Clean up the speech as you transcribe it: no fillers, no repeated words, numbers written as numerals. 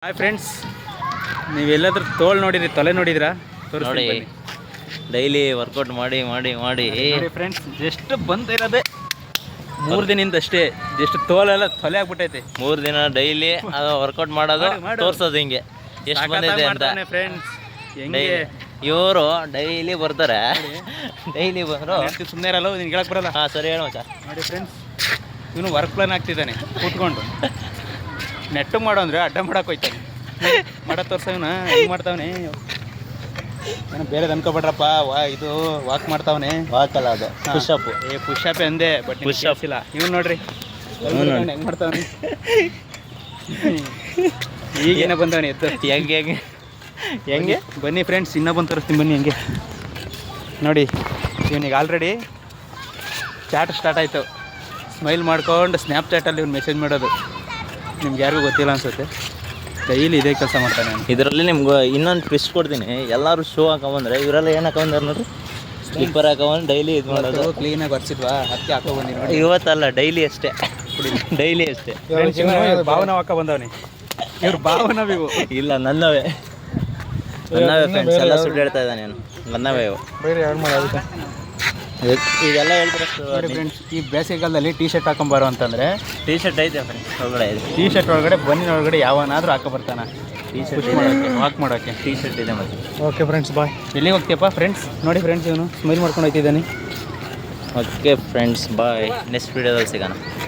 Hi friends, ನೀವೆಲ್ಲಾದ್ರೂ ತೋಳು ನೋಡಿದ್ರಿ, ತಲೆ ನೋಡಿದ್ರಾ? ನೋಡಿ, ಡೈಲಿ ವರ್ಕೌಟ್ ಮಾಡಿ ಮಾಡಿ ಮಾಡಿ ಫ್ರೆಂಡ್ಸ್, ಜಸ್ಟ್ ಬಂತ ಇರೋದೆ 3 ದಿನದಿಂದ ಅಷ್ಟೇ. ಜಸ್ಟ್ ತೋಲೆಲ್ಲ ತೊಲೆ ಆಗ್ಬಿಟ್ಟೈತೆ. 3 ದಿನ ಡೈಲಿ ವರ್ಕೌಟ್ ಮಾಡೋದು, ತೋರ್ಸೋದು ಹಿಂಗೆ ಎಷ್ಟು ಬಂದಿದೆ ಅಂತ. ಫ್ರೆಂಡ್ಸ್, ಇವರು ಡೈಲಿ ಬರ್ತಾರೆ, ಡೈಲಿ ಬಂದರು ಸುಮ್ಮನೆ ಇರಲ್ಲ. ನಿನ್ಗೆ ಹೇಳಕ್ ಬರಲ್ಲ. ಹಾಂ ಸರಿ, ಹೇಳೋ ಮಚ್ಚ. ನೋಡಿ ಫ್ರೆಂಡ್ಸ್, ಇವನು ವರ್ಕ್ ಪ್ಲಾನ್ ಆಗ್ತಿದ್ದಾನೆ ಕೂತ್ಕೊಂಡು. ನೆಟ್ಟು ಮಾಡೋ ಅಂದ್ರೆ ಅಡ್ಡ ಮಾಡಕ್ಕೆ ಹೋಯ್ತಾನೆ. ಮಾಡೋ ತೋರ್ಸ ಇವನ ಹೆಂಗೆ ಮಾಡ್ತಾವನೆ. ಏನೋ ಬೇರೆದು ಅನ್ಕೋಬೇಡ್ರಪ್ಪ. ಇದು ವಾಕ್ ಮಾಡ್ತಾವನೆ. ವಾಕಲ್ಲ, ಅದು ಪುಷಪ್. ಪುಷಪ್ ಅಂದೆ, ಬಟ್ ಪುಷಪ್ ಇಲ್ಲ. ಇವನು ನೋಡ್ರಿ ಹೆಂಗೆ ಮಾಡ್ತಾವನೆ. ಈಗೇನ ಬಂದವನೆ ಎದ್ದು. ಹೆಂಗೆ ಹೆಂಗೆ ಹೆಂಗೆ ಬನ್ನಿ ಫ್ರೆಂಡ್ಸ್, ಇನ್ನೊಬ್ಬಂದು ತೋರಿಸ್ತೀನಿ ಬನ್ನಿ. ಹೆಂಗೆ ನೋಡಿ, ಇವನಿಗೆ ಆಲ್ರೆಡಿ ಚಾಟ್ ಸ್ಟಾರ್ಟ್ ಆಯಿತು. ಸ್ಮೈಲ್ ಮಾಡ್ಕೊಂಡು ಸ್ನ್ಯಾಪ್ಚಾಟಲ್ಲಿ ಇವ್ನು ಮೆಸೇಜ್ ಮಾಡೋದು ನಿಮ್ಗೆ ಯಾರಿಗೂ ಗೊತ್ತಿಲ್ಲ ಅನ್ಸುತ್ತೆ. ಡೈಲಿ ಇದೇ ಕೆಲಸ ಮಾಡ್ತಾನೆ. ಇದರಲ್ಲಿ ನಿಮ್ಗೆ ಇನ್ನೊಂದು ಟ್ವಿಸ್ಟ್ ಕೊಡ್ತೀನಿ. ಎಲ್ಲರೂ ಶೂ ಹಾಕೊಂಬಂದ್ರೆ ಇವರೆಲ್ಲ ಏನು ಹಾಕೊಂಬಂದಾರೆ ನೋಡ್ರಿ, ಸ್ಲೀಪರ್ ಹಾಕೊಂಬಂದು ಡೈಲಿ ಇದು ಮಾಡೋದು. ಕ್ಲೀನಾಗಿ ಬರ್ಸಿದ್ವಾ, ಅದಕ್ಕೆ ಹಾಕೊಂಡ್ಬಂದಿನಿ. ಇವತ್ತಲ್ಲ, ಡೈಲಿ ಅಷ್ಟೇ, ಡೈಲಿ ಅಷ್ಟೇ. ಭಾವನ ಹಾಕ ಬಂದವನಿ. ಇವ್ರು ಭಾವನ ಇವು ಇಲ್ಲ, ನನ್ನವೇ ಫ್ರೆಂಡ್ಸ್ ಎಲ್ಲ ಸುಳ್ಳು ಹೇಳ್ತಾ ಇದ್ದಾನೆ. ನನ್ನವೇ ಇವು. ಇದೆಲ್ಲ ಹೇಳ್ತಾರೆ ಫ್ರೆಂಡ್ಸ್. ಈ ಬೇಸಿಗೆಗಾಲದಲ್ಲಿ ಟೀ ಶರ್ಟ್ ಹಾಕೊಂಬಾರೋ ಅಂತಂದರೆ ಟೀ ಶರ್ಟ್ ಐತೆ ಫ್ರೆಂಡ್ಸ್ ಒಳಗಡೆ. ಇದೆ ಟೀ ಶರ್ಟ್ ಒಳಗಡೆ, ಬನ್ನಿನ ಒಳಗಡೆ ಯಾವನಾದರೂ ಹಾಕೋ ಬರ್ತಾನೆ. ಟೀ ಶರ್ಟ್ ವಾಕ್ ಮಾಡೋಕ್ಕೆ ಟೀ ಶರ್ಟ್ ಇದೆ ಮತ್ತೆ. ಓಕೆ ಫ್ರೆಂಡ್ಸ್, ಬಾಯ್. ಎಲ್ಲಿಗೆ ಹೋಗ್ತೀಯಪ್ಪ ಫ್ರೆಂಡ್ಸ್? ನೋಡಿ ಫ್ರೆಂಡ್ಸ್, ಇವನು ಸ್ಮೈಲ್ ಮಾಡ್ಕೊಂಡು ಹೋಗ್ತಿದ್ದಾನೆ. ಓಕೆ ಫ್ರೆಂಡ್ಸ್, ಬಾಯ್. ನೆಕ್ಸ್ಟ್ ವೀಡಿಯೋದಲ್ಲಿ ಸಿಗೋಣ.